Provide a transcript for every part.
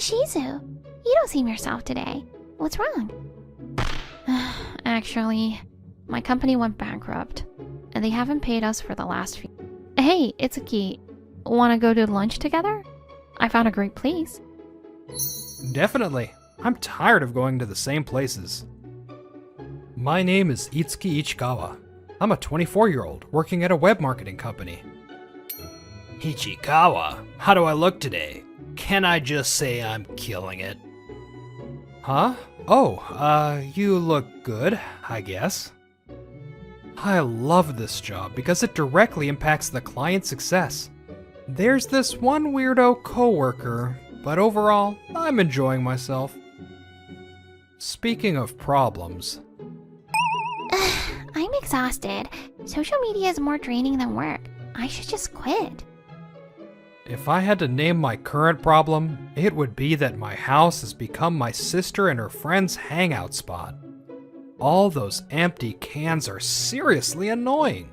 Shizu, you don't seem yourself today. What's wrong? Actually, my company went bankrupt, and they haven't paid us for the last few... Hey, Itsuki, wanna go to lunch together? I found a great place. Definitely. I'm tired of going to the same places. My name is Itsuki Ichikawa. I'm a 24-year-old working at a web marketing company. Ichikawa, how do I look today? Can I just say I'm killing it? Huh? Oh, you look good, I guess. I love this job because it directly impacts the client's success. There's this one weirdo coworker, but overall, I'm enjoying myself. Speaking of problems... I'm exhausted. Social media is more draining than work. I should just quit. If I had to name my current problem, it would be that my house has become my sister and her friend's hangout spot. All those empty cans are seriously annoying.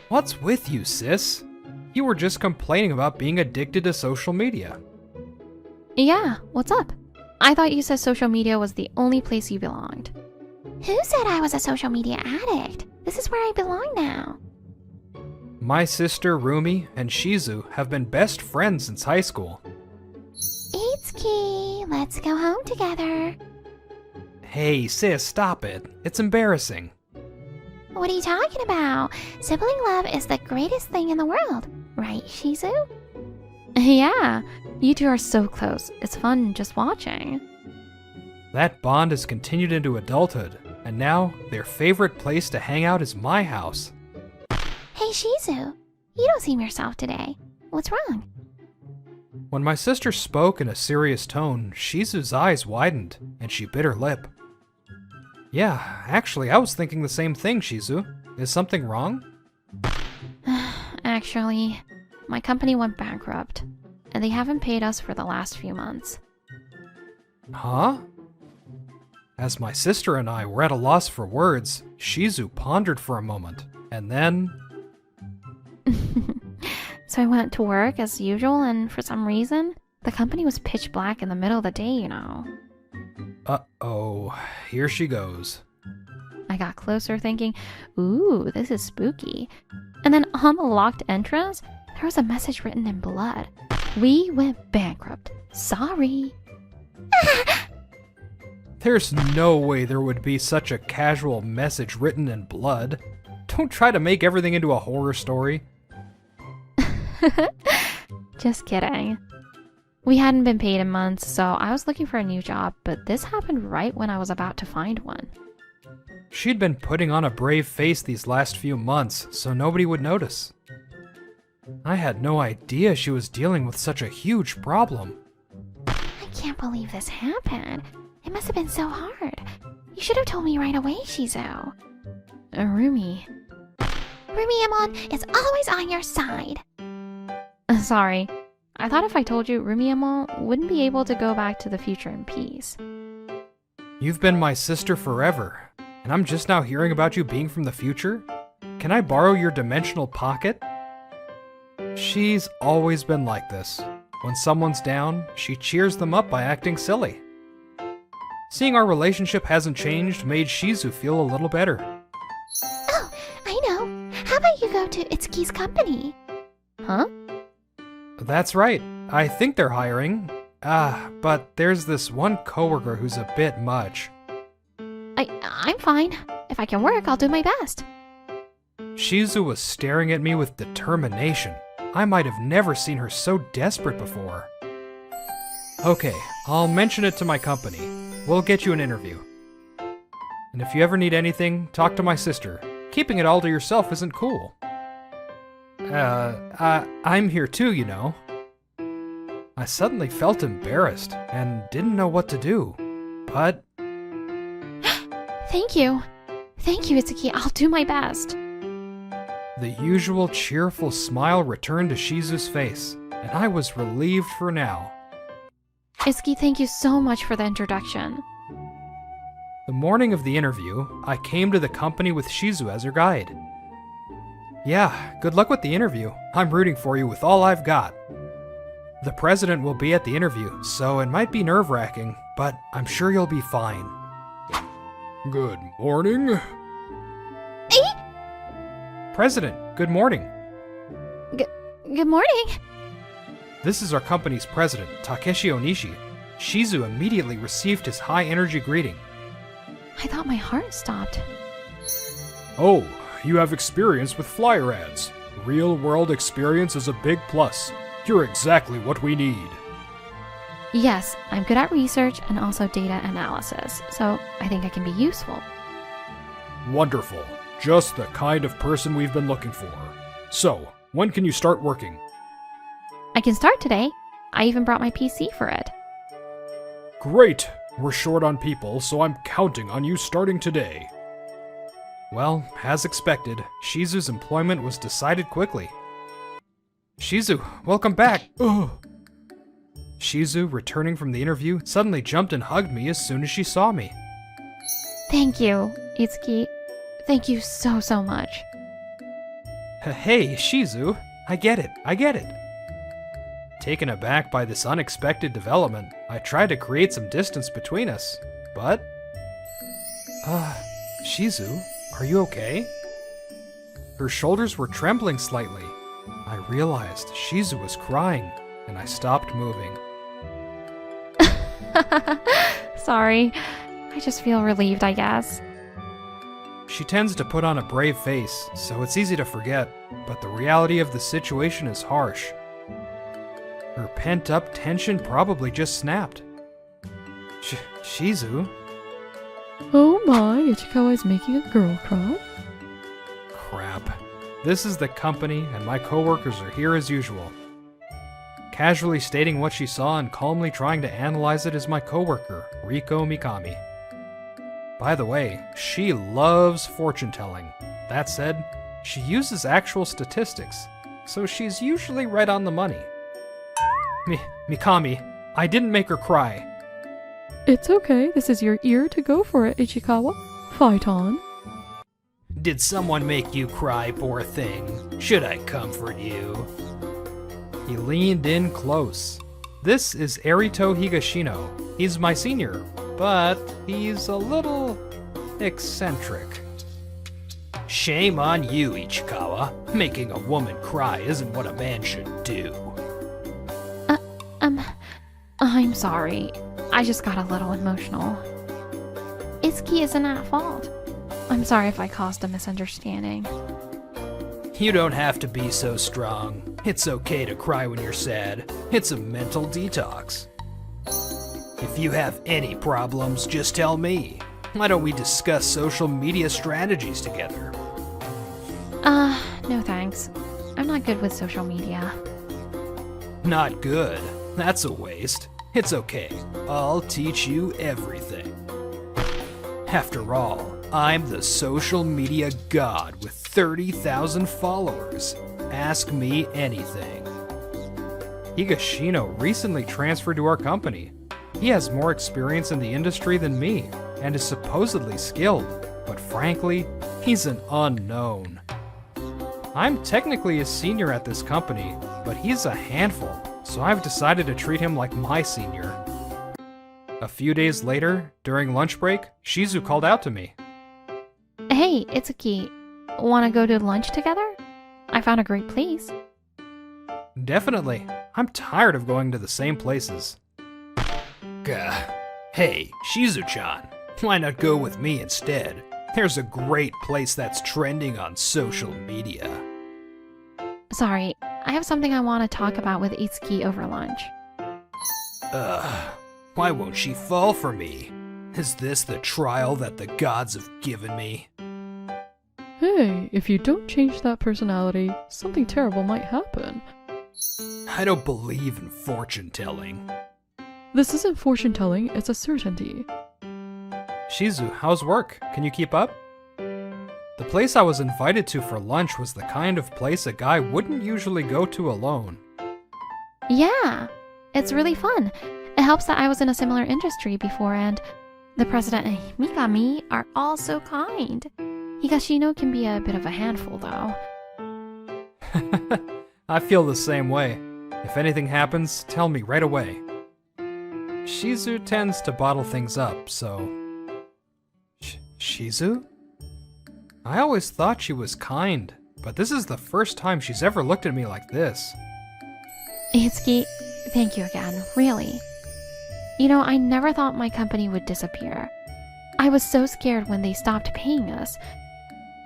What's with you, sis? You were just complaining about being addicted to social media. Yeah, what's up? I thought you said social media was the only place you belonged. Who said I was a social media addict? This is where I belong now. My sister Rumi and Shizu have been best friends since high school. Itsuki, let's go home together. Hey sis, stop it. It's embarrassing. What are you talking about? Sibling love is the greatest thing in the world, right, Shizu? Yeah, you two are so close. It's fun just watching. That bond has continued into adulthood, and now their favorite place to hang out is my house. Hey Shizu, you don't seem yourself today. What's wrong? When my sister spoke in a serious tone, Shizu's eyes widened, and she bit her lip. Yeah, actually, I was thinking the same thing, Shizu. Is something wrong? Actually, my company went bankrupt, and they haven't paid us for the last few months. Huh? As my sister and I were at a loss for words, Shizu pondered for a moment, and then... So I went to work as usual, and for some reason, the company was pitch black in the middle of the day, you know. Uh-oh, here she goes. I got closer thinking, ooh, this is spooky. And then on the locked entrance, there was a message written in blood. We went bankrupt. Sorry. There's no way there would be such a casual message written in blood. Don't try to make everything into a horror story. Just kidding. We hadn't been paid in months, so I was looking for a new job, but this happened right when I was about to find one. She'd been putting on a brave face these last few months, so nobody would notice. I had no idea she was dealing with such a huge problem. I can't believe this happened. It must have been so hard. You should have told me right away, Shizu. Rumi. Rumiamon is always on your side. Sorry. I thought if I told you, Rumiamon wouldn't be able to go back to the future in peace. You've been my sister forever, and I'm just now hearing about you being from the future? Can I borrow your dimensional pocket? She's always been like this. When someone's down, she cheers them up by acting silly. Seeing our relationship hasn't changed made Shizu feel a little better. Oh, I know. How about you go to Itsuki's company? Huh? That's right. I think they're hiring. But there's this one coworker who's a bit much. I'm fine. If I can work, I'll do my best. Shizu was staring at me with determination. I might have never seen her so desperate before. Okay, I'll mention it to my company. We'll get you an interview. And if you ever need anything, talk to my sister. Keeping it all to yourself isn't cool. I'm here too, you know. I suddenly felt embarrassed and didn't know what to do, but... Thank you. Thank you, Itsuki. I'll do my best. The usual cheerful smile returned to Shizu's face, and I was relieved for now. Itsuki, thank you so much for the introduction. The morning of the interview, I came to the company with Shizu as her guide. Yeah, good luck with the interview. I'm rooting for you with all I've got. The president will be at the interview, so it might be nerve-wracking, but I'm sure you'll be fine. Good morning. President, good morning. Good morning. This is our company's president, Takeshi Onishi. Shizu immediately received his high-energy greeting. I thought my heart stopped. Oh, you have experience with flyer ads. Real-world experience is a big plus. You're exactly what we need. Yes, I'm good at research and also data analysis, so I think I can be useful. Wonderful. Just the kind of person we've been looking for. So, when can you start working? I can start today. I even brought my PC for it. Great! We're short on people, so I'm counting on you starting today. Well, as expected, Shizu's employment was decided quickly. Shizu, welcome back! Ugh. Shizu, returning from the interview, suddenly jumped and hugged me as soon as she saw me. Thank you, Itsuki. Thank you so much. Hey, Shizu, I get it. Taken aback by this unexpected development, I tried to create some distance between us, but... Shizu, are you okay? Her shoulders were trembling slightly. I realized Shizu was crying, and I stopped moving. Sorry. I just feel relieved, I guess. She tends to put on a brave face, so it's easy to forget, but the reality of the situation is harsh. Her pent-up tension probably just snapped. Shizu? Oh my, Ichikawa is making a girl cry? Crap. This is the company, and my coworkers are here as usual. Casually stating what she saw and calmly trying to analyze it is my coworker, Riko Mikami. By the way, she loves fortune-telling. That said, she uses actual statistics, so she's usually right on the money. Mikami, I didn't make her cry. It's okay, this is your ear to go for it, Ichikawa. Fight on. Did someone make you cry, poor thing? Should I comfort you? He leaned in close. This is Erito Higashino. He's my senior, but he's a little eccentric. Shame on you, Ichikawa. Making a woman cry isn't what a man should do. I'm sorry. I just got a little emotional. Itsuki isn't at fault. I'm sorry if I caused a misunderstanding. You don't have to be so strong. It's okay to cry when you're sad. It's a mental detox. If you have any problems, just tell me. Why don't we discuss social media strategies together? No thanks. I'm not good with social media. Not good. That's a waste. It's okay. I'll teach you everything. After all, I'm the social media god with 30,000 followers. Ask me anything. Higashino recently transferred to our company. He has more experience in the industry than me, and is supposedly skilled, but frankly, he's an unknown. I'm technically a senior at this company, but he's a handful, so I've decided to treat him like my senior. A few days later, during lunch break, Shizu called out to me. Hey, Itsuki. Wanna go to lunch together? I found a great place. Definitely. I'm tired of going to the same places. Gah. Hey, Shizu-chan. Why not go with me instead? There's a great place that's trending on social media. Sorry, I have something I want to talk about with Itsuki over lunch. Why won't she fall for me? Is this the trial that the gods have given me? Hey, if you don't change that personality, something terrible might happen. I don't believe in fortune-telling. This isn't fortune-telling, it's a certainty. Shizu, how's work? Can you keep up? The place I was invited to for lunch was the kind of place a guy wouldn't usually go to alone. Yeah, it's really fun. It helps that I was in a similar industry before, and the president and Mikami are all so kind. Higashino can be a bit of a handful, though. I feel the same way. If anything happens, tell me right away. Shizu tends to bottle things up, so... Shizu? I always thought she was kind, but this is the first time she's ever looked at me like this. Itsuki, thank you again, really. You know, I never thought my company would disappear. I was so scared when they stopped paying us.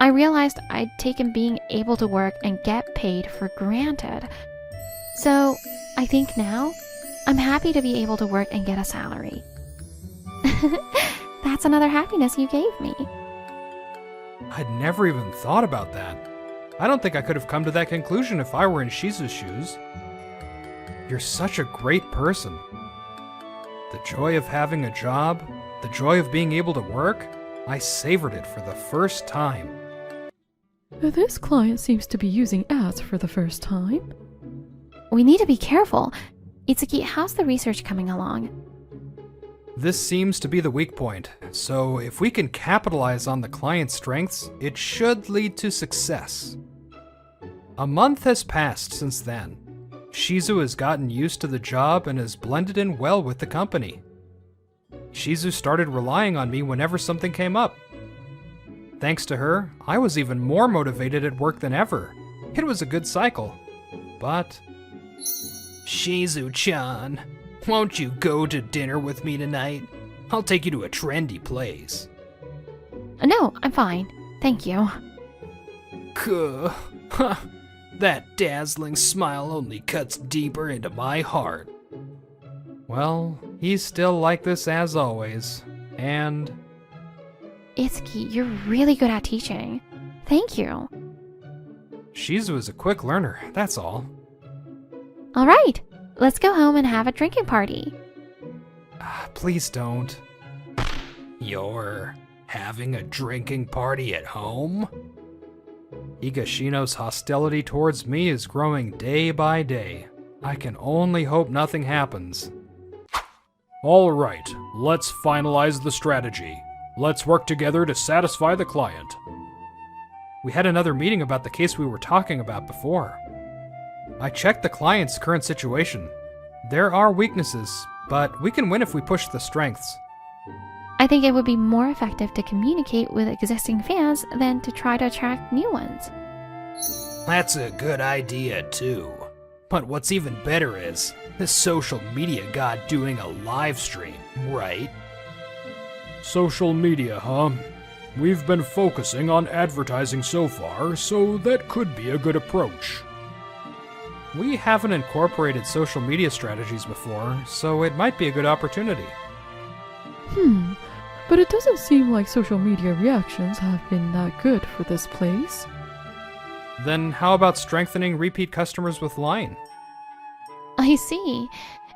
I realized I'd taken being able to work and get paid for granted. So, I think now, I'm happy to be able to work and get a salary. That's another happiness you gave me. I'd never even thought about that. I don't think I could have come to that conclusion if I were in Shizu's shoes. You're such a great person. The joy of having a job, the joy of being able to work, I savored it for the first time. This client seems to be using ads for the first time. We need to be careful. Itsuki, how's the research coming along? This seems to be the weak point, so if we can capitalize on the client's strengths, it should lead to success. A month has passed since then. Shizu has gotten used to the job and has blended in well with the company. Shizu started relying on me whenever something came up. Thanks to her, I was even more motivated at work than ever. It was a good cycle. But... Shizu-chan, won't you go to dinner with me tonight? I'll take you to a trendy place. No, I'm fine. Thank you. Kuh. That dazzling smile only cuts deeper into my heart. well, he's still like this as always. And... Itsuki, you're really good at teaching. Thank you. Shizu is a quick learner, that's all. All right, let's go home and have a drinking party. Please don't. You're having a drinking party at home? Higashino's hostility towards me is growing day by day. I can only hope nothing happens. All right, let's finalize the strategy. Let's work together to satisfy the client. We had another meeting about the case we were talking about before. I checked the client's current situation. There are weaknesses, but we can win if we push the strengths. I think it would be more effective to communicate with existing fans than to try to attract new ones. That's a good idea, too. But what's even better is this social media god doing a live stream, right? Social media, huh? We've been focusing on advertising so far, so that could be a good approach. We haven't incorporated social media strategies before, so it might be a good opportunity. But it doesn't seem like social media reactions have been that good for this place. Then how about strengthening repeat customers with Line? I see.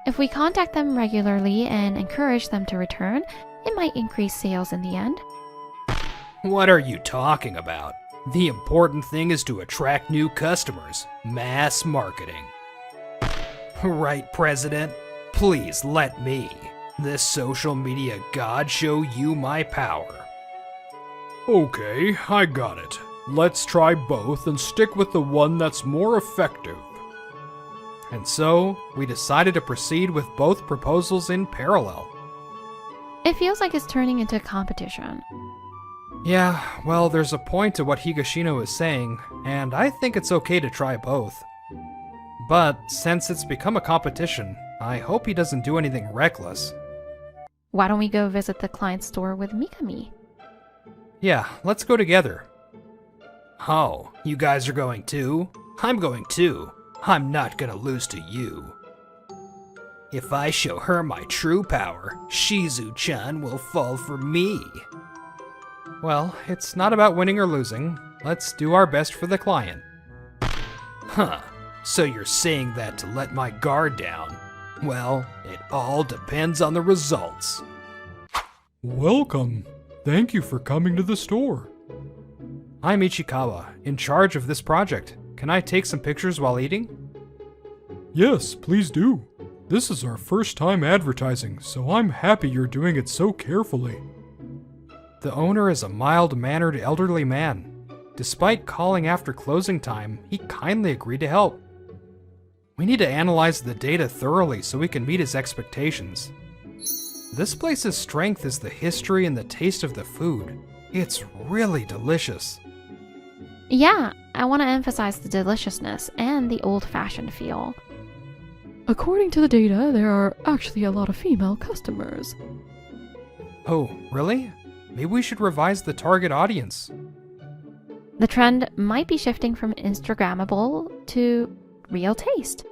If we contact them regularly and encourage them to return, it might increase sales in the end. What are you talking about? The important thing is to attract new customers. Mass marketing. Right, President? Please let me, this social media god, show you my power. Okay, I got it. Let's try both and stick with the one that's more effective. And so, we decided to proceed with both proposals in parallel. It feels like it's turning into a competition. Yeah, well, there's a point to what Higashino is saying, and I think it's okay to try both. But since it's become a competition, I hope he doesn't do anything reckless. Why don't we go visit the client store with Mikami? Yeah, let's go together. Oh, you guys are going too? I'm going too. I'm not gonna lose to you. If I show her my true power, Shizu-chan will fall for me. Well, it's not about winning or losing. Let's do our best for the client. Huh, so you're saying that to let my guard down? Well, it all depends on the results. Welcome. Thank you for coming to the store. I'm Ichikawa, in charge of this project. Can I take some pictures while eating? Yes, please do. This is our first time advertising, so I'm happy you're doing it so carefully. The owner is a mild-mannered elderly man. Despite calling after closing time, he kindly agreed to help. We need to analyze the data thoroughly so we can meet his expectations. This place's strength is the history and the taste of the food. It's really delicious. Yeah, I want to emphasize the deliciousness and the old-fashioned feel. According to the data, there are actually a lot of female customers. Oh, really? Maybe we should revise the target audience. The trend might be shifting from Instagrammable to real taste.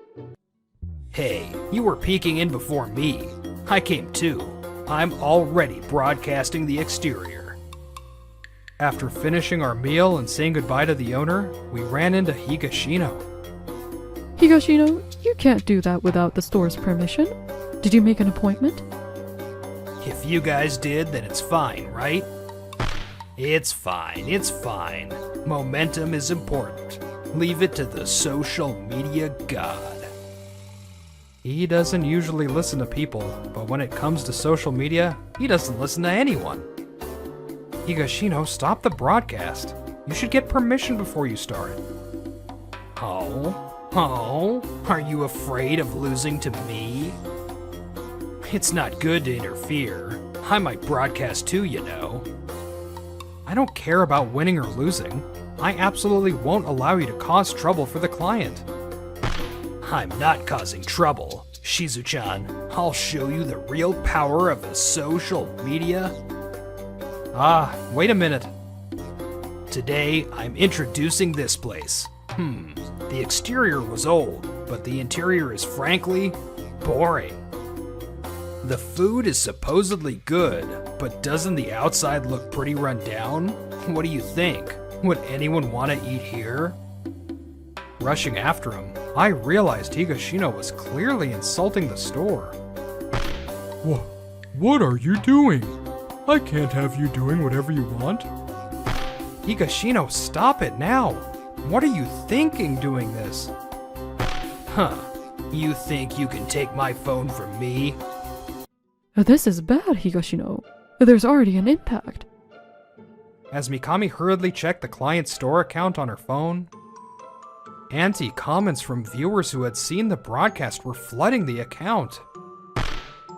Hey, you were peeking in before me. I came too. I'm already broadcasting the exterior. After finishing our meal and saying goodbye to the owner, we ran into Higashino. Higashino, you can't do that without the store's permission. Did you make an appointment? If you guys did, then it's fine, right? It's fine, it's fine. Momentum is important. Leave it to the social media god. He doesn't usually listen to people, but when it comes to social media, he doesn't listen to anyone. Higashino, stop the broadcast. You should get permission before you start. Oh, are you afraid of losing to me? It's not good to interfere. I might broadcast too, you know. I don't care about winning or losing. I absolutely won't allow you to cause trouble for the client. I'm not causing trouble. Shizu-chan, I'll show you the real power of the social media. Ah, wait a minute. Today, I'm introducing this place. The exterior was old, but the interior is frankly boring. The food is supposedly good, but doesn't the outside look pretty run down? What do you think? Would anyone want to eat here? Rushing after him, I realized Higashino was clearly insulting the store. What are you doing? I can't have you doing whatever you want. Higashino, stop it now! What are you thinking doing this? Huh. You think you can take my phone from me? This is bad, Higashino. There's already an impact. As Mikami hurriedly checked the client's store account on her phone, anti-comments from viewers who had seen the broadcast were flooding the account.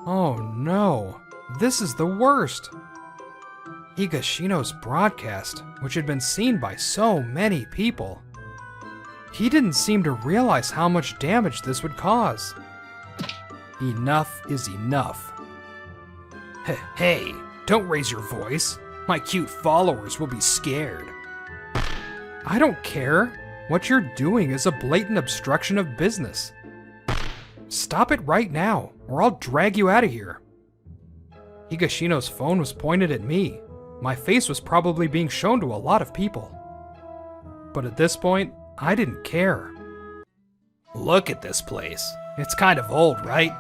Oh no, this is the worst. Higashino's broadcast, which had been seen by so many people. He didn't seem to realize how much damage this would cause. Enough is enough. Hey, don't raise your voice. My cute followers will be scared. I don't care. What you're doing is a blatant obstruction of business. Stop it right now, or I'll drag you out of here. Higashino's phone was pointed at me. My face was probably being shown to a lot of people. But at this point, I didn't care. Look at this place. It's kind of old, right?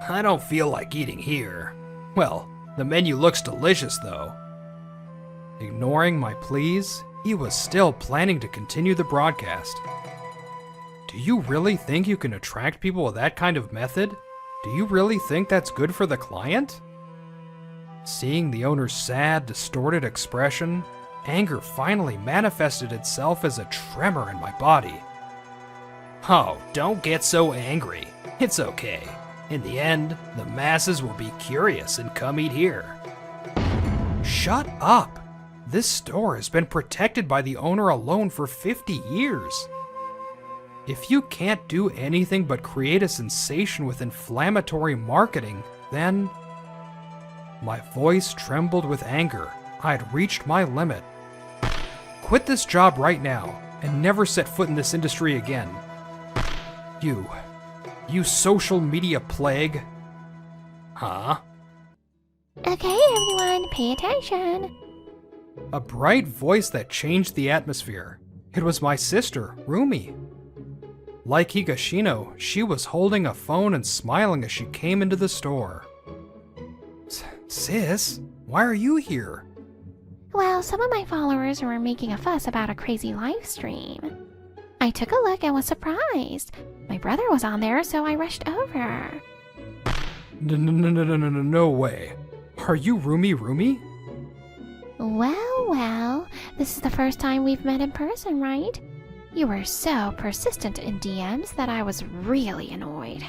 I don't feel like eating here. Well, the menu looks delicious, though. Ignoring my pleas, he was still planning to continue the broadcast. Do you really think you can attract people with that kind of method? Do you really think that's good for the client? Seeing the owner's sad, distorted expression, anger finally manifested itself as a tremor in my body. Oh, don't get so angry. It's okay. In the end, the masses will be curious and come eat here. Shut up! This store has been protected by the owner alone for 50 years. If you can't do anything but create a sensation with inflammatory marketing, then... My voice trembled with anger. I had reached my limit. Quit this job right now, and never set foot in this industry again. You social media plague. Huh? Okay, everyone, pay attention. A bright voice that changed the atmosphere. It was my sister, Rumi. Like Higashino, she was holding a phone and smiling as she came into the store. Sis, why are you here? Well, some of my followers were making a fuss about a crazy live stream. I took a look and was surprised. My brother was on there, so I rushed over. No way. Are you Rumi? Well, this is the first time we've met in person, right? You were so persistent in DMs that I was really annoyed.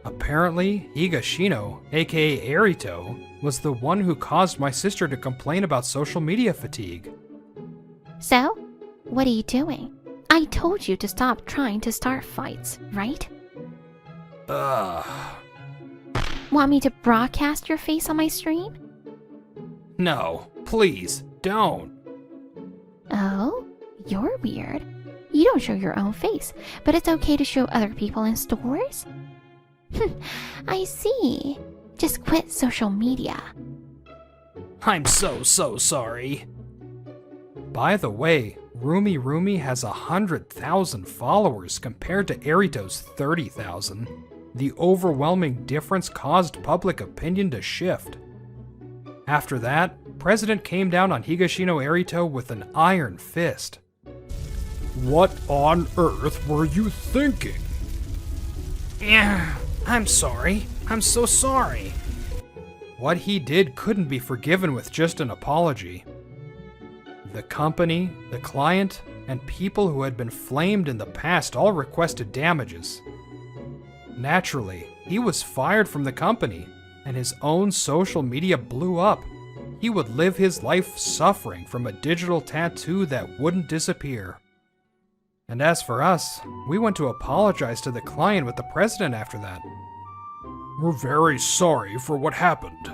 Apparently, Higashino, aka Erito, was the one who caused my sister to complain about social media fatigue. So, what are you doing? I told you to stop trying to start fights, right? Ugh. Want me to broadcast your face on my stream? No, please, don't. Oh, you're weird. You don't show your own face, but it's okay to show other people in stores? I see. Just quit social media. I'm so sorry. By the way, Rumi has 100,000 followers compared to Erito's 30,000. The overwhelming difference caused public opinion to shift. After that, President came down on Higashino Erito with an iron fist. What on earth were you thinking? Yeah, I'm sorry. I'm so sorry. What he did couldn't be forgiven with just an apology. The company, the client, and people who had been flamed in the past all requested damages. Naturally, he was fired from the company, and his own social media blew up. He would live his life suffering from a digital tattoo that wouldn't disappear. And as for us, we went to apologize to the client with the president after that. We're very sorry for what happened.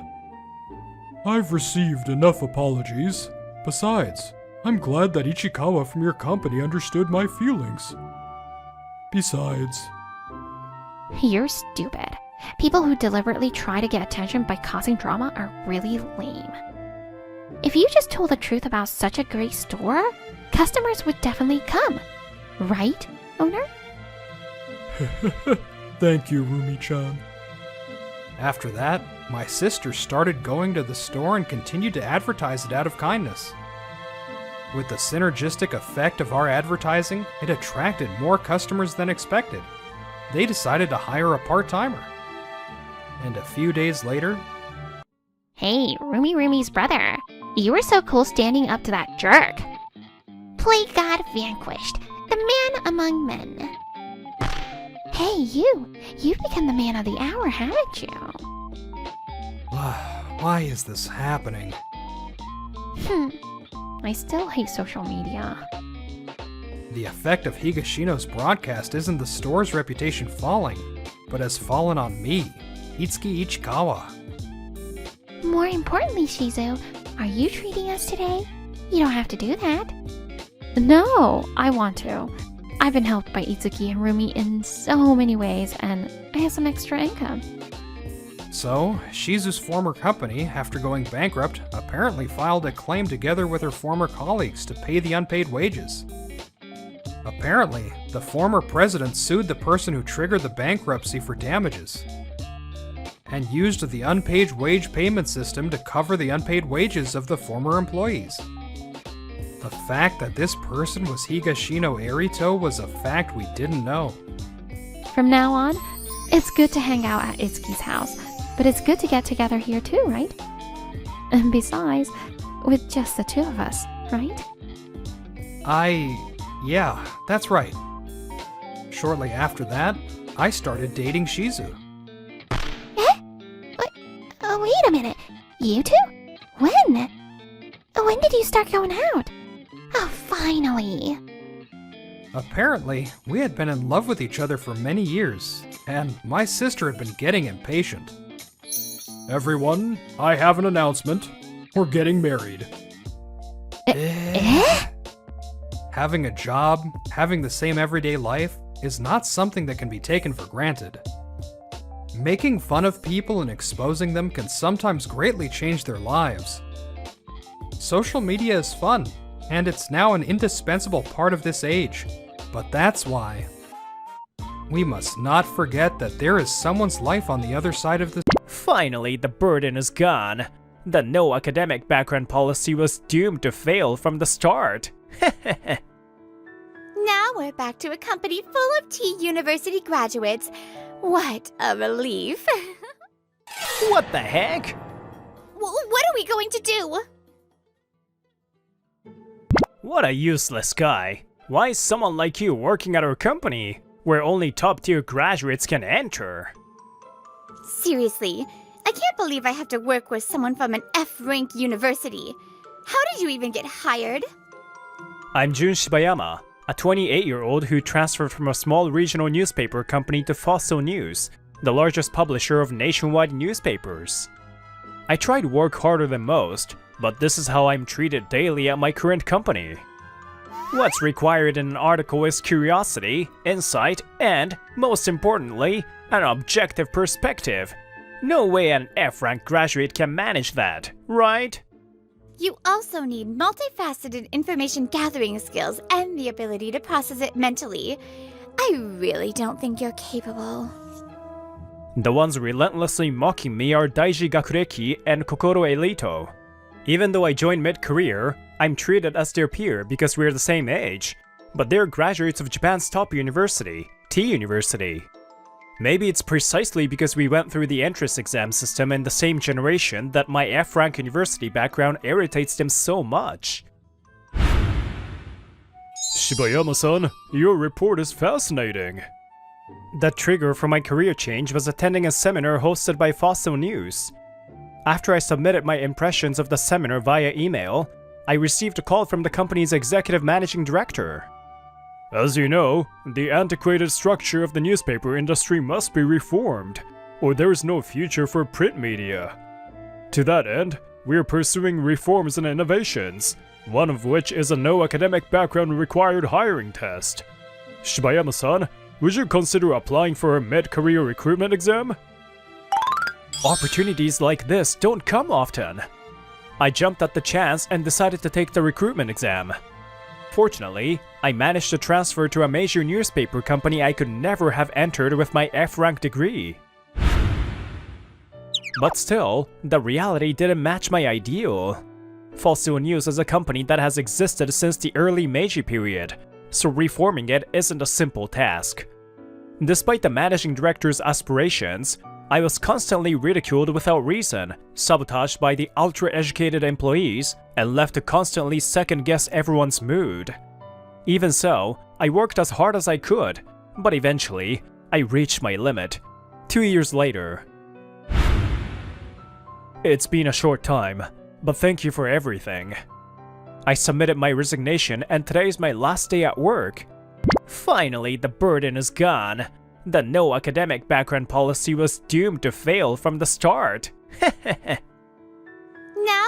I've received enough apologies. Besides, I'm glad that Ichikawa from your company understood my feelings. Besides... You're stupid. People who deliberately try to get attention by causing drama are really lame. If you just told the truth about such a great store, customers would definitely come. Right, owner? Thank you, Rumi-chan. After that, my sister started going to the store and continued to advertise it out of kindness. With the synergistic effect of our advertising, it attracted more customers than expected. They decided to hire a part-timer. And a few days later... Hey, Rumi's brother. You were so cool standing up to that jerk. Play God vanquished, the man among men. Hey, you've become the man of the hour, haven't you? Why is this happening? I still hate social media. The effect of Higashino's broadcast isn't the store's reputation falling, but has fallen on me, Itsuki Ichikawa. More importantly, Shizu, are you treating us today? You don't have to do that. No, I want to. I've been helped by Itsuki and Rumi in so many ways, and I have some extra income. So, Shizu's former company, after going bankrupt, apparently filed a claim together with her former colleagues to pay the unpaid wages. Apparently, the former president sued the person who triggered the bankruptcy for damages, and used the unpaid wage payment system to cover the unpaid wages of the former employees. The fact that this person was Higashino Erito was a fact we didn't know. From now on, it's good to hang out at Itsuki's house, but it's good to get together here too, right? And besides, with just the two of us, right? Yeah, that's right. Shortly after that, I started dating Shizu. Wait a minute. You two? When? When did you start going out? Oh, finally. Apparently, we had been in love with each other for many years, and my sister had been getting impatient. Everyone, I have an announcement. We're getting married. Having a job, having the same everyday life, is not something that can be taken for granted. Making fun of people and exposing them can sometimes greatly change their lives. Social media is fun, and it's now an indispensable part of this age. But that's why we must not forget that there is someone's life on the other side of this. Finally, the burden is gone. The no academic background policy was doomed to fail from the start. Now we're back to a company full of T-University graduates. What a relief. What the heck? What are we going to do? What a useless guy. Why is someone like you working at our company, where only top-tier graduates can enter? Seriously, I can't believe I have to work with someone from an F-rank university. How did you even get hired? I'm Jun Shibayama, a 28-year-old who transferred from a small regional newspaper company to Fossil News, the largest publisher of nationwide newspapers. I tried to work harder than most, but this is how I'm treated daily at my current company. What's required in an article is curiosity, insight, and, most importantly, an objective perspective. No way an F-rank graduate can manage that, right? You also need multifaceted information gathering skills and the ability to process it mentally. I really don't think you're capable. The ones relentlessly mocking me are Daiji Gakureki and Kokoro Elito. Even though I joined mid-career, I'm treated as their peer because we're the same age, but they're graduates of Japan's top university, T University. Maybe it's precisely because we went through the entrance exam system in the same generation that my F-rank university background irritates them so much. Shibayama-san, your report is fascinating. The trigger for my career change was attending a seminar hosted by Fossil News. After I submitted my impressions of the seminar via email, I received a call from the company's executive managing director. As you know, the antiquated structure of the newspaper industry must be reformed, or there is no future for print media. To that end, we are pursuing reforms and innovations, one of which is a no academic background required hiring test. Shibayama-san, would you consider applying for a mid-career recruitment exam? Opportunities like this don't come often. I jumped at the chance and decided to take the recruitment exam. Fortunately, I managed to transfer to a major newspaper company I could never have entered with my F-rank degree. But still, the reality didn't match my ideal. Fossil News is a company that has existed since the early Meiji period, so reforming it isn't a simple task. Despite the managing director's aspirations, I was constantly ridiculed without reason, sabotaged by the ultra-educated employees, and left to constantly second-guess everyone's mood. Even so, I worked as hard as I could, but eventually, I reached my limit. 2 years later. It's been a short time, but thank you for everything. I submitted my resignation and today is my last day at work. Finally, the burden is gone. The no academic background policy was doomed to fail from the start. Now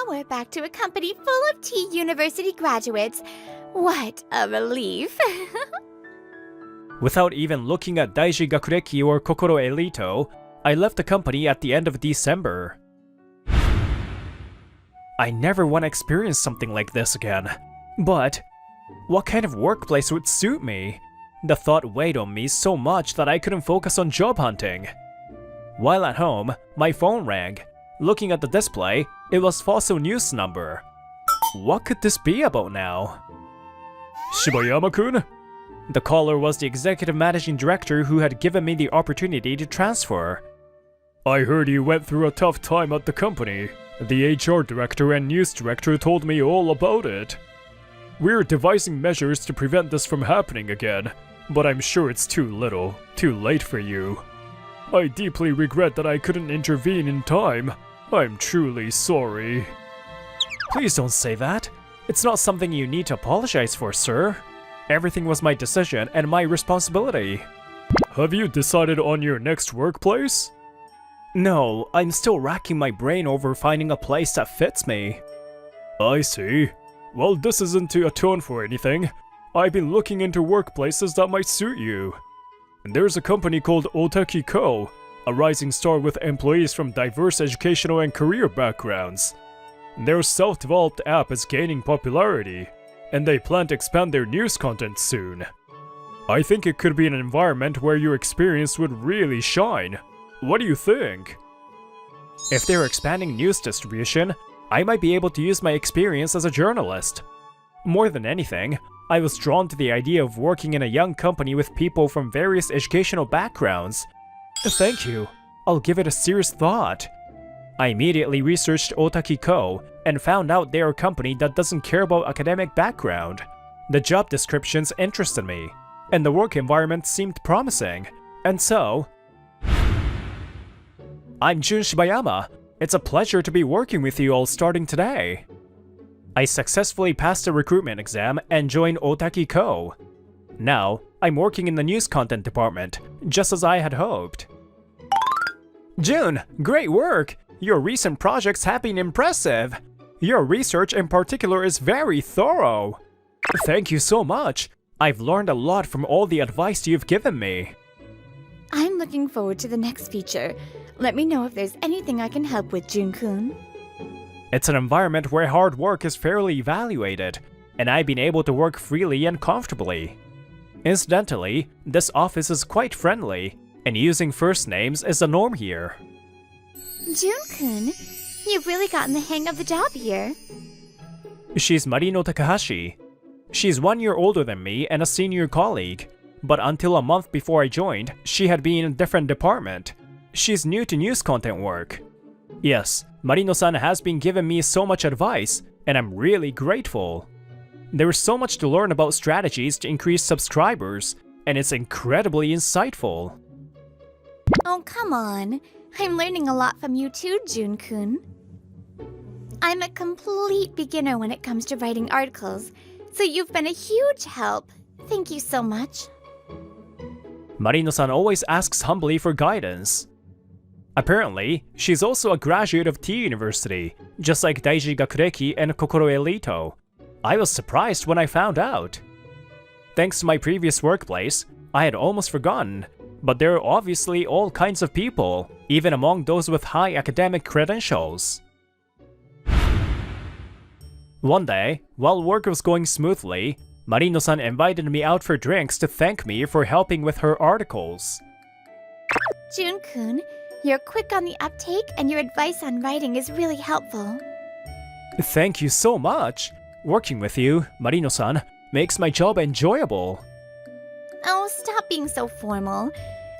we're back to a company full of T University graduates. What a relief. Without even looking at Daiji Gakureki or Kokoro Elito, I left the company at the end of December. I never want to experience something like this again. But what kind of workplace would suit me? The thought weighed on me so much that I couldn't focus on job hunting. While at home, my phone rang. Looking at the display, it was Fossil News' number. What could this be about now? Shibayama-kun? The caller was the executive managing director who had given me the opportunity to transfer. I heard you went through a tough time at the company. The HR director and news director told me all about it. We're devising measures to prevent this from happening again, but I'm sure it's too late for you. I deeply regret that I couldn't intervene in time. I'm truly sorry. Please don't say that. It's not something you need to apologize for, sir. Everything was my decision and my responsibility. Have you decided on your next workplace? No, I'm still racking my brain over finding a place that fits me. I see. Well, this isn't to atone for anything. I've been looking into workplaces that might suit you. There's a company called Otaki Co., a rising star with employees from diverse educational and career backgrounds. Their self-developed app is gaining popularity, and they plan to expand their news content soon. I think it could be an environment where your experience would really shine. What do you think? If they're expanding news distribution, I might be able to use my experience as a journalist. More than anything, I was drawn to the idea of working in a young company with people from various educational backgrounds. Thank you. I'll give it a serious thought. I immediately researched Otaki Co. and found out they're a company that doesn't care about academic background. The job descriptions interested me, and the work environment seemed promising, and so... I'm Jun Shibayama. It's a pleasure to be working with you all starting today. I successfully passed the recruitment exam and joined Otaki Co. Now, I'm working in the news content department, just as I had hoped. Jun, great work! Your recent projects have been impressive. Your research in particular is very thorough. Thank you so much. I've learned a lot from all the advice you've given me. I'm looking forward to the next feature. Let me know if there's anything I can help with, Jun-kun. It's an environment where hard work is fairly evaluated, and I've been able to work freely and comfortably. Incidentally, this office is quite friendly, and using first names is the norm here. Jun-kun, you've really gotten the hang of the job here. She's Marino Takahashi. She's 1 year older than me and a senior colleague, but until a month before I joined, she had been in a different department. She's new to news content work. Yes, Marino-san has been giving me so much advice, and I'm really grateful. There is so much to learn about strategies to increase subscribers, and it's incredibly insightful. Oh, come on. I'm learning a lot from you too, Jun-kun. I'm a complete beginner when it comes to writing articles, so you've been a huge help. Thank you so much. Marino-san always asks humbly for guidance. Apparently, she's also a graduate of T University, just like Daiji Gakureki and Kokoro Elito. I was surprised when I found out. Thanks to my previous workplace, I had almost forgotten, but there are obviously all kinds of people, even among those with high academic credentials. One day, while work was going smoothly, Marino-san invited me out for drinks to thank me for helping with her articles. Jun-kun, you're quick on the uptake and your advice on writing is really helpful. Thank you so much! Working with you, Marino-san, makes my job enjoyable. Oh, stop being so formal.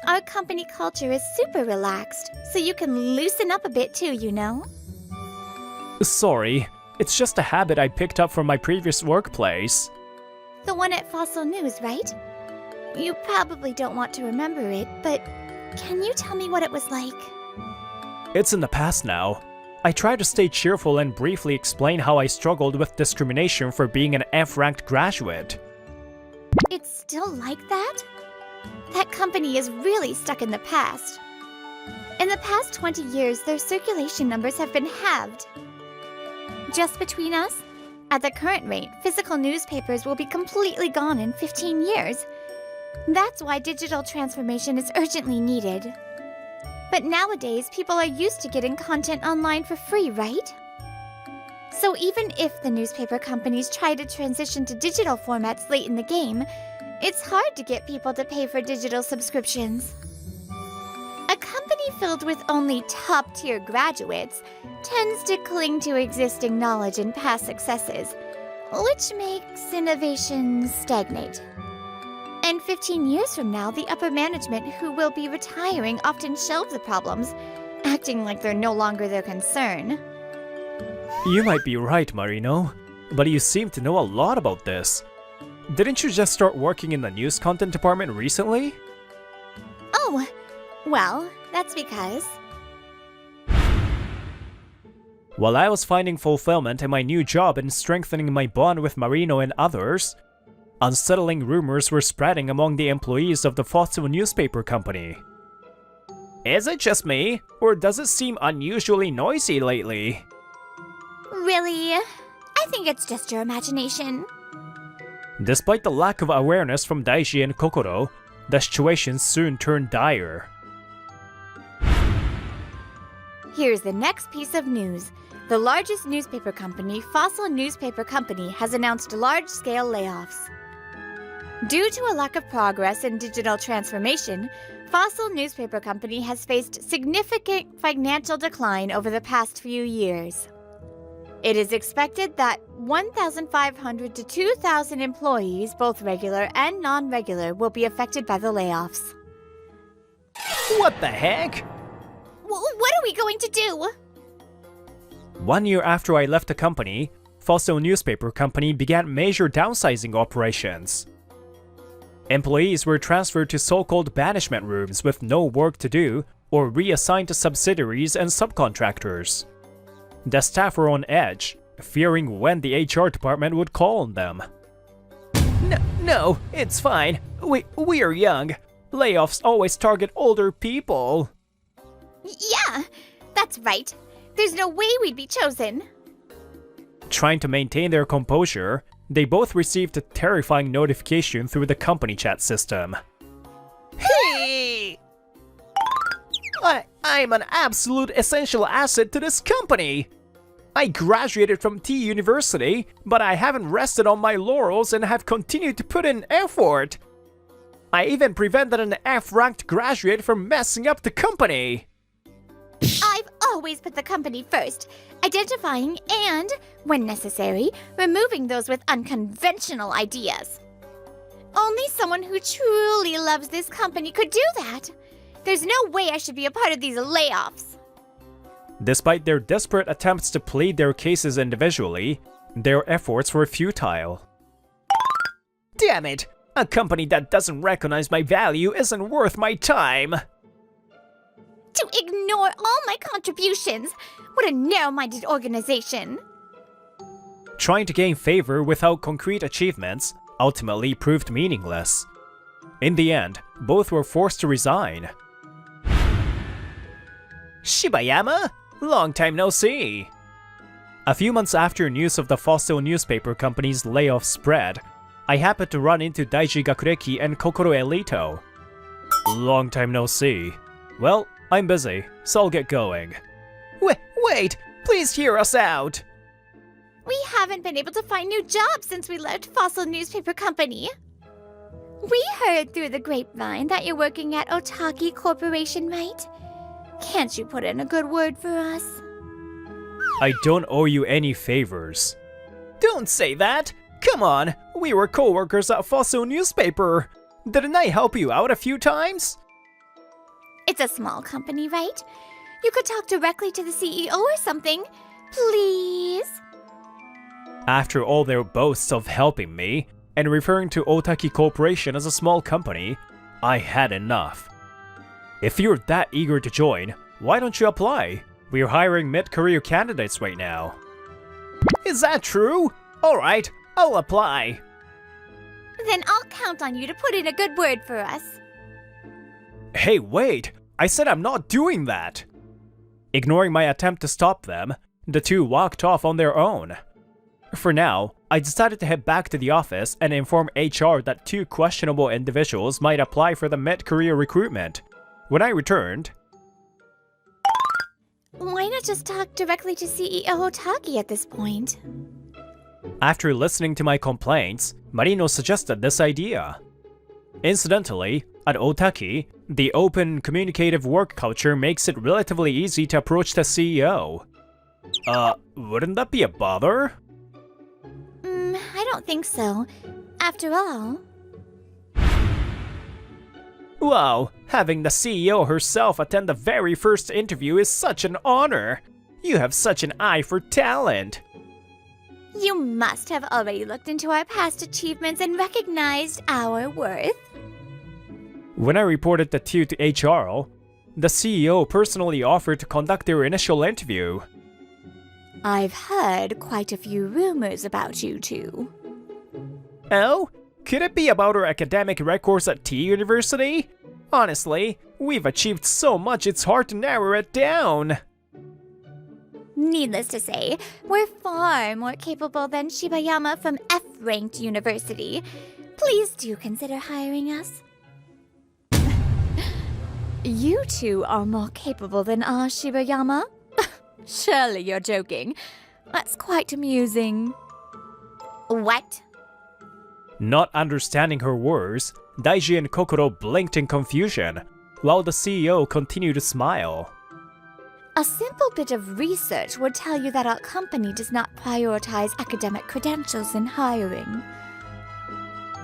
Our company culture is super relaxed, so you can loosen up a bit too, you know? Sorry, it's just a habit I picked up from my previous workplace. The one at Fossil News, right? You probably don't want to remember it, but can you tell me what it was like? It's in the past now. I try to stay cheerful and briefly explain how I struggled with discrimination for being an F-ranked graduate. It's still like that? That company is really stuck in the past. In the past 20 years, their circulation numbers have been halved. Just between us, at the current rate, physical newspapers will be completely gone in 15 years. That's why digital transformation is urgently needed. But nowadays, people are used to getting content online for free, right? So even if the newspaper companies try to transition to digital formats late in the game, it's hard to get people to pay for digital subscriptions. A company filled with only top-tier graduates tends to cling to existing knowledge and past successes, which makes innovation stagnate. And 15 years from now, the upper management who will be retiring often shelve the problems, acting like they're no longer their concern. You might be right, Marino, but you seem to know a lot about this. Didn't you just start working in the news content department recently? Oh, well, that's because... While I was finding fulfillment in my new job and strengthening my bond with Marino and others, unsettling rumors were spreading among the employees of the Fossil newspaper company. Is it just me, or does it seem unusually noisy lately? Really? I think it's just your imagination. Despite the lack of awareness from Daiji and Kokoro, the situation soon turned dire. Here's the next piece of news. The largest newspaper company, Fossil Newspaper Company, has announced large-scale layoffs. Due to a lack of progress in digital transformation, Fossil Newspaper Company has faced significant financial decline over the past few years. It is expected that 1,500 to 2,000 employees, both regular and non-regular, will be affected by the layoffs. What the heck? What are we going to do? 1 year after I left the company, Fossil Newspaper Company began major downsizing operations. Employees were transferred to so-called banishment rooms with no work to do or reassigned to subsidiaries and subcontractors. The staff were on edge, fearing when the HR department would call on them. No, it's fine. We are young. Layoffs always target older people. Yeah, that's right. There's no way we'd be chosen. Trying to maintain their composure, they both received a terrifying notification through the company chat system. Hey! I'm an absolute essential asset to this company! I graduated from T University, but I haven't rested on my laurels and have continued to put in effort. I even prevented an F-ranked graduate from messing up the company. I've always put the company first, identifying and, when necessary, removing those with unconventional ideas. Only someone who truly loves this company could do that. There's no way I should be a part of these layoffs. Despite their desperate attempts to plead their cases individually, their efforts were futile. Damn it! A company that doesn't recognize my value isn't worth my time! To ignore all my contributions! What a narrow-minded organization! Trying to gain favor without concrete achievements ultimately proved meaningless. In the end, both were forced to resign. Shibayama? Long time no see! A few months after news of the Fossil Newspaper Company's layoff spread, I happened to run into Daiji Gakureki and Kokoro Elito. Long time no see. Well, I'm busy, so I'll get going. Wait! Please hear us out! We haven't been able to find new jobs since we left Fossil Newspaper Company. We heard through the grapevine that you're working at Otaki Corporation, right? Can't you put in a good word for us? I don't owe you any favors. Don't say that! Come on, we were coworkers at Fossil Newspaper. Didn't I help you out a few times? It's a small company, right? You could talk directly to the CEO or something. Please? After all their boasts of helping me, and referring to Otaki Corporation as a small company, I had enough. If you're that eager to join, why don't you apply? We're hiring mid-career candidates right now. Is that true? Alright, I'll apply. Then I'll count on you to put in a good word for us. Hey, wait! I said I'm not doing that! Ignoring my attempt to stop them, the two walked off on their own. For now, I decided to head back to the office and inform HR that two questionable individuals might apply for the mid-career recruitment. When I returned... Why not just talk directly to CEO Otaki at this point? After listening to my complaints, Marino suggested this idea. Incidentally, at Otaki, the open, communicative work culture makes it relatively easy to approach the CEO. Wouldn't that be a bother? I don't think so. After all... Wow, having the CEO herself attend the very first interview is such an honor. You have such an eye for talent. You must have already looked into our past achievements and recognized our worth. When I reported the two to HR, the CEO personally offered to conduct their initial interview. I've heard quite a few rumors about you two. Oh? Could it be about our academic records at T University? Honestly, we've achieved so much it's hard to narrow it down. Needless to say, we're far more capable than Shibayama from F-ranked university. Please do consider hiring us. You two are more capable than our Shibayama? Surely you're joking. That's quite amusing. What? Not understanding her words, Daiji and Kokoro blinked in confusion, while the CEO continued to smile. A simple bit of research would tell you that our company does not prioritize academic credentials in hiring.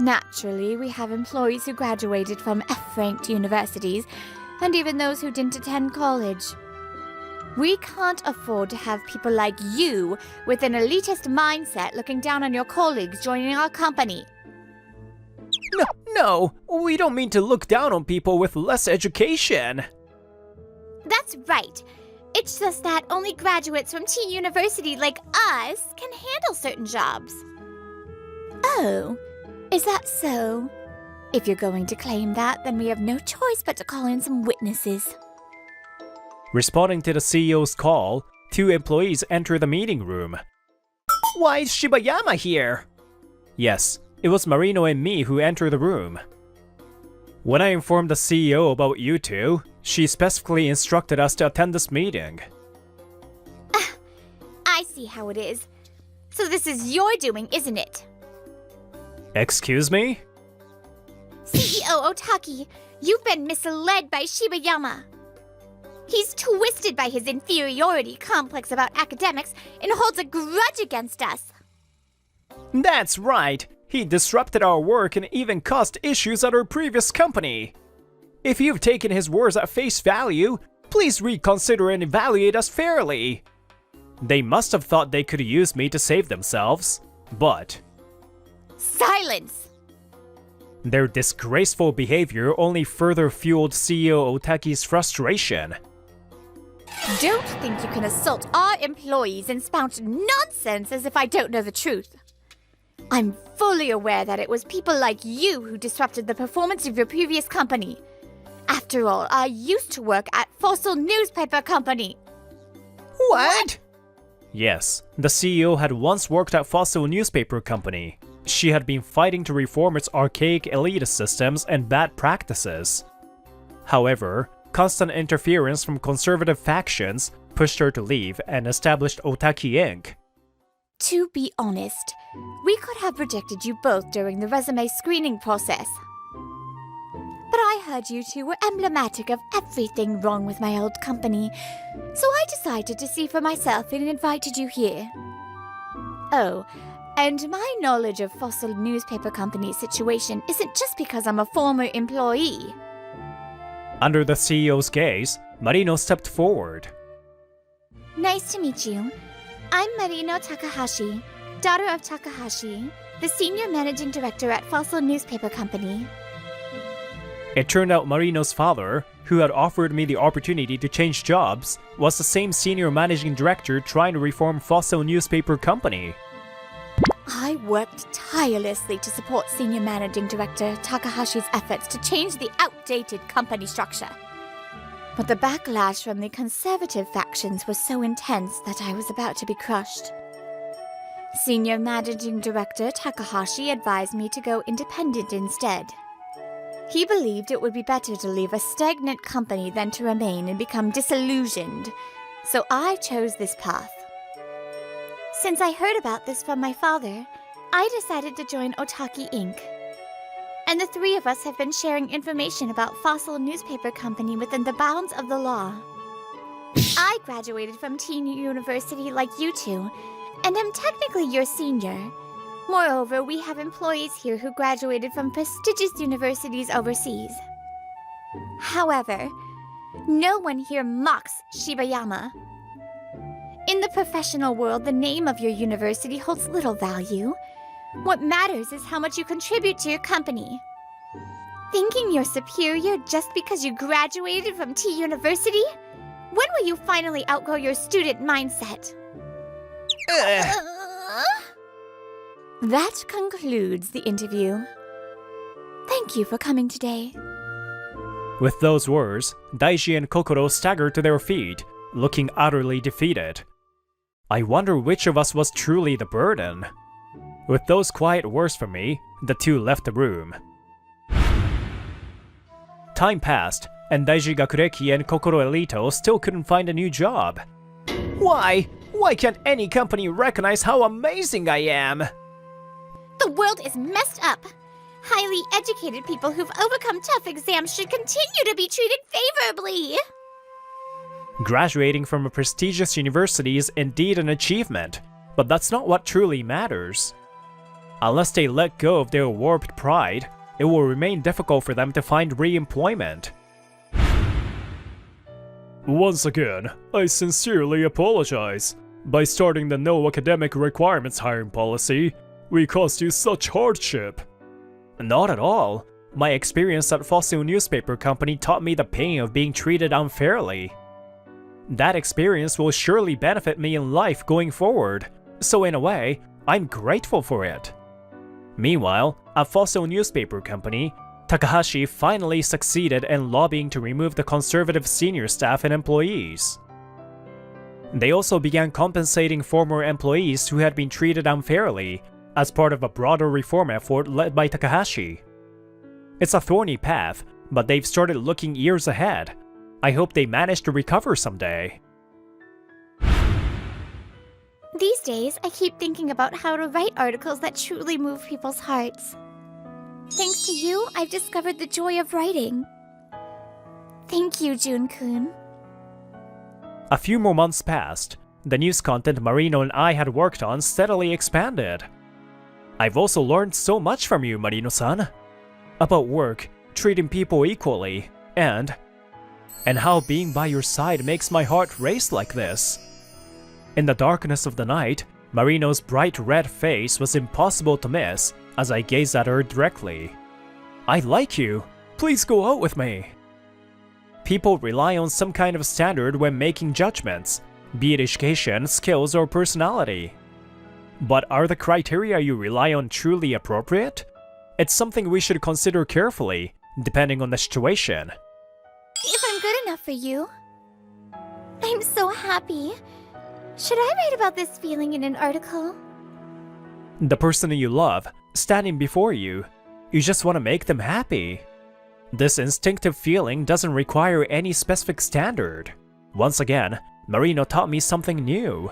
Naturally, we have employees who graduated from F-ranked universities, and even those who didn't attend college. We can't afford to have people like you with an elitist mindset looking down on your colleagues joining our company. No, we don't mean to look down on people with less education. That's right. It's just that only graduates from T University like us can handle certain jobs. Oh, is that so? If you're going to claim that, then we have no choice but to call in some witnesses. Responding to the CEO's call, 2 employees enter the meeting room. Why is Shibayama here? Yes, it was Marino and me who entered the room. When I informed the CEO about you two, she specifically instructed us to attend this meeting. I see how it is. So this is your doing, isn't it? Excuse me? CEO Otaki, you've been misled by Shibayama. He's twisted by his inferiority complex about academics and holds a grudge against us. That's right. He disrupted our work and even caused issues at our previous company. If you've taken his words at face value, please reconsider and evaluate us fairly. They must have thought they could use me to save themselves, but Silence! their disgraceful behavior only further fueled CEO Otaki's frustration. Don't think you can assault our employees and spout nonsense as if I don't know the truth. I'm fully aware that it was people like you who disrupted the performance of your previous company. After all, I used to work at Fossil Newspaper Company. What? Yes, the CEO had once worked at Fossil Newspaper Company. She had been fighting to reform its archaic elitist systems and bad practices. However, constant interference from conservative factions pushed her to leave and established Otaki Inc. To be honest, we could have rejected you both during the resume screening process. But I heard you two were emblematic of everything wrong with my old company, so I decided to see for myself and invited you here. Oh, and my knowledge of Fossil Newspaper Company's situation isn't just because I'm a former employee. Under the CEO's gaze, Marino stepped forward. Nice to meet you. I'm Marino Takahashi, daughter of Takahashi, the senior managing director at Fossil Newspaper Company. It turned out Marino's father, who had offered me the opportunity to change jobs, was the same senior managing director trying to reform Fossil Newspaper Company. I worked tirelessly to support senior managing director Takahashi's efforts to change the outdated company structure. But the backlash from the conservative factions was so intense that I was about to be crushed. Senior managing director Takahashi advised me to go independent instead. He believed it would be better to leave a stagnant company than to remain and become disillusioned, so I chose this path. Since I heard about this from my father, I decided to join Otaki Inc. And the 3 of us have been sharing information about Fossil Newspaper Company within the bounds of the law. I graduated from Teen University like you two, and am technically your senior. Moreover, we have employees here who graduated from prestigious universities overseas. However, no one here mocks Shibayama. In the professional world, the name of your university holds little value. What matters is how much you contribute to your company. Thinking you're superior just because you graduated from T University? When will you finally outgrow your student mindset? That concludes the interview. Thank you for coming today. With those words, Daiji and Kokoro staggered to their feet, looking utterly defeated. I wonder which of us was truly the burden. With those quiet words from me, the 2 left the room. Time passed, and Daiji Gakureki and Kokoro Elito still couldn't find a new job. Why? Why can't any company recognize how amazing I am? The world is messed up. Highly educated people who've overcome tough exams should continue to be treated favorably. Graduating from a prestigious university is indeed an achievement, but that's not what truly matters. Unless they let go of their warped pride, it will remain difficult for them to find re-employment. Once again, I sincerely apologize. By starting the no academic requirements hiring policy, we caused you such hardship. Not at all. My experience at Fossil Newspaper Company taught me the pain of being treated unfairly. That experience will surely benefit me in life going forward, so in a way, I'm grateful for it. Meanwhile, at Fossil Newspaper Company, Takahashi finally succeeded in lobbying to remove the conservative senior staff and employees. They also began compensating former employees who had been treated unfairly as part of a broader reform effort led by Takahashi. It's a thorny path, but they've started looking years ahead. I hope they manage to recover someday. These days, I keep thinking about how to write articles that truly move people's hearts. Thanks to you, I've discovered the joy of writing. Thank you, Jun-kun. A few more months passed. The news content Marino and I had worked on steadily expanded. I've also learned so much from you, Marino-san. About work, treating people equally, and how being by your side makes my heart race like this. In the darkness of the night, Marino's bright red face was impossible to miss as I gazed at her directly. I like you. Please go out with me. People rely on some kind of standard when making judgments, be it education, skills, or personality. But are the criteria you rely on truly appropriate? It's something we should consider carefully, depending on the situation. If I'm good enough for you, I'm so happy. Should I write about this feeling in an article? The person you love, standing before you, you just want to make them happy. This instinctive feeling doesn't require any specific standard. Once again, Marino taught me something new.